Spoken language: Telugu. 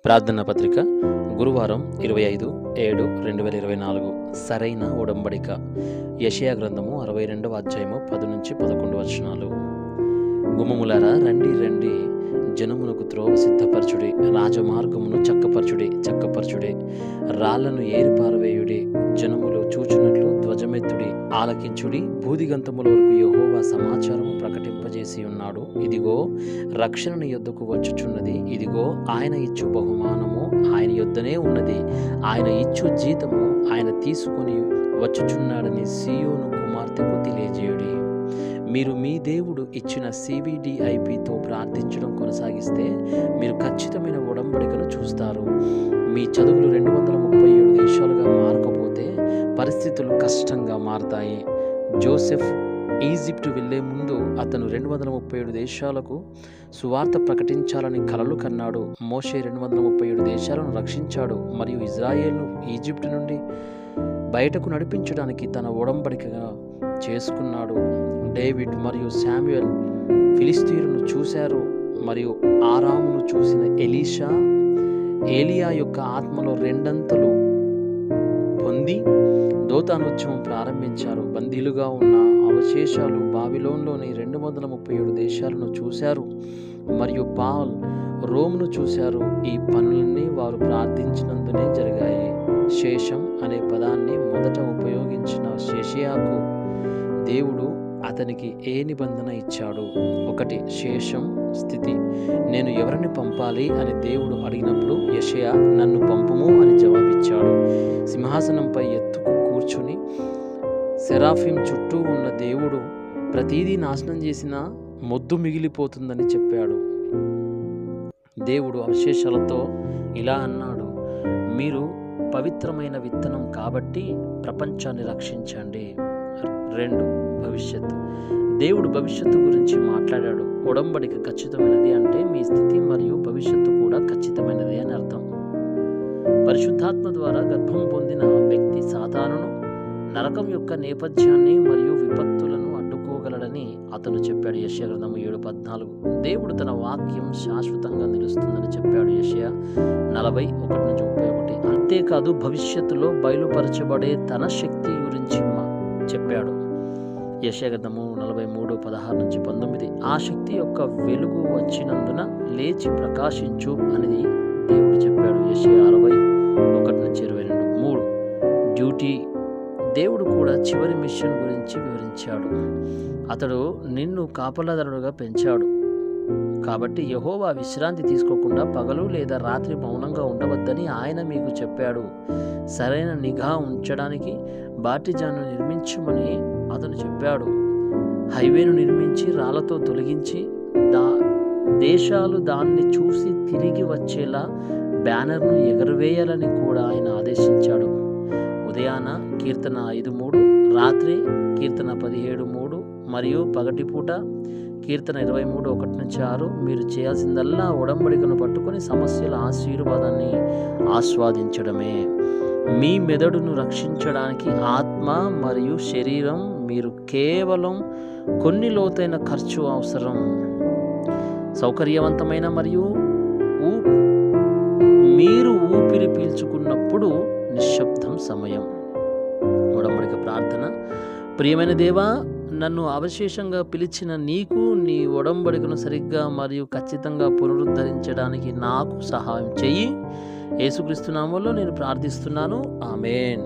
ప్రార్థన పత్రిక గురువారం 25/7/2024 సరైన ఉడంబడిక. యెషయా గ్రంథము 62వ అధ్యాయము 10-11 వచనాలు. గుమ్మములారా రండి రండి, జనమునకు త్రోవ సిద్ధపరచుడి, రాజమార్గమును చక్కపరచుడి, రాళ్లను ఏరిపారవేయుడి, జనములు చూచునట్లు ధ్వజమెత్తుడి, ఆలకించుడి, భూదిగంతముల వరకు యెహోవా సమాచారము ప్రకటింపజేసి ఉన్నాడు. ఇదిగో రక్షణ నీ యొద్దకు వచ్చుచున్నది, ఇదిగో ఆయన ఇచ్చు బహుమానము ఆయన యొద్దనే ఉన్నది, ఆయన ఇచ్చు జీతము ఆయన తీసుకొని వచ్చుచున్నాడని సీయోను కుమార్తెకు తెలియజేయుడి. మీరు మీ దేవుడు ఇచ్చిన CVDIPతో ప్రార్థించడం కొనసాగిస్తే మీరు ఖచ్చితమైన ఉడంబడికను చూస్తారు. మీ చదువులు 237 దేశాలుగా మారకపోతే పరిస్థితులు కష్టంగా మారతాయి. జోసెఫ్ ఈజిప్టు వెళ్లే ముందు అతను 237 దేశాలకు సువార్త ప్రకటించాలని కలలు కన్నాడు. మోషే 237 దేశాలను రక్షించాడు మరియు ఇజ్రాయేల్ను ఈజిప్టు నుండి బయటకు నడిపించడానికి తన ఉడంబడికగా చేసుకున్నాడు. డేవిడ్ మరియు శామ్యుయల్ ఫిలిస్తీయులను చూశారు మరియు ఆరామును చూసిన ఎలీషా ఏలియా యొక్క ఆత్మలో రెండంతలు పొంది దోతానోత్సవం ప్రారంభించారు. బందీలుగా ఉన్న అవశేషాలు బాబిలోన్లోని 237 దేశాలను చూశారు మరియు పాల్ రోమ్ను చూశారు. ఈ పనులన్నీ వారు ప్రార్థించినందునే జరిగాయి. శేషం అనే పదాన్ని మొదట ఉపయోగించిన యెషయాకు దేవుడు అతనికి ఏ నిబంధన ఇచ్చాడు? 1. శేషం స్థితి. నేను ఎవరిని పంపాలి అని దేవుడు అడిగినప్పుడు యెషయా నన్ను పంపుము అని జవాబిచ్చాడు. సింహాసనంపై ఎత్తుకు కూర్చుని సెరాఫిం చుట్టూ ఉన్న దేవుడు ప్రతిదీ నాశనం చేసిన మొద్దు మిగిలిపోతుందని చెప్పాడు. దేవుడు అవశేషాలతో ఇలా అన్నాడు, మీరు పవిత్రమైన విత్తనం కాబట్టి ప్రపంచాన్ని రక్షించండి. 2. భవిష్యత్తు. దేవుడు భవిష్యత్తు గురించి మాట్లాడాడు. ఉడంబడిక ఖచ్చితమైనది అంటే మీ స్థితి మరియు భవిష్యత్తు కూడా ఖచ్చితమైనది అని అర్థం. పరిశుద్ధాత్మ ద్వారా గర్భం పొందిన వ్యక్తి సాతానును, నరకం యొక్క నేపథ్యాన్ని మరియు విపత్తులను అడ్డుకోగలడని అతను చెప్పాడు. యెషయా గ్రంథము 7:14. దేవుడు తన వాక్యం శాశ్వతంగా నిలుస్తుందని చెప్పాడు. యెషయా 40:1-31. అంతేకాదు భవిష్యత్తులో బయలుపరచబడే తన శక్తి గురించి చెప్పాడు. యెషయా గ్రంథము 43:16-19. ఆ శక్తి యొక్క వెలుగు వచ్చినందున లేచి ప్రకాశించు అనేది దేవుడు చెప్పాడు. యెషయా 60:1-22. 3. డ్యూటీ. దేవుడు కూడా చివరి మిషన్ గురించి వివరించాడు. అతడు నిన్ను కాపలాదారుడుగా పెంచాడు కాబట్టి యెహోవా విశ్రాంతి తీసుకోకుండా పగలు లేదా రాత్రి మౌనంగా ఉండవద్దని ఆయన మీకు చెప్పాడు. సరైన నిఘా ఉంచడానికి బాటిజాను నిర్మించమని అతను చెప్పాడు. హైవేను నిర్మించి రాళ్లతో తొలగించి దేశాలు దాన్ని చూసి తిరిగి వచ్చేలా బ్యానర్ను ఎగరవేయాలని కూడా ఆయన ఆదేశించాడు. ఉదయాన కీర్తన 5:3, రాత్రి కీర్తన 17:3 మరియు పగటిపూట కీర్తన 23:1-6. మీరు చేయాల్సిందల్లా ఉడంబడికను పట్టుకొని సమస్యల ఆశీర్వాదాన్ని ఆస్వాదించడమే. మీ మెదడును రక్షించడానికి ఆత్మ మరియు శరీరం మీరు కేవలం కొన్ని లోతైన ఖర్చు అవసరం. సౌకర్యవంతమైన మరియు మీరు ఊపిరి పీల్చుకున్నప్పుడు నిశ్శబ్దం సమయం. ఉడంబడిక ప్రార్థన. ప్రియమైన దేవా, నన్ను అవశేషంగా పిలిచిన నీకు నీ ఉడంబడికను సరిగ్గా మరియు ఖచ్చితంగా పునరుద్ధరించడానికి నాకు సహాయం చెయ్యి. యేసుక్రీస్తు నామములో నేను ప్రార్థిస్తున్నాను. ఆమేన్.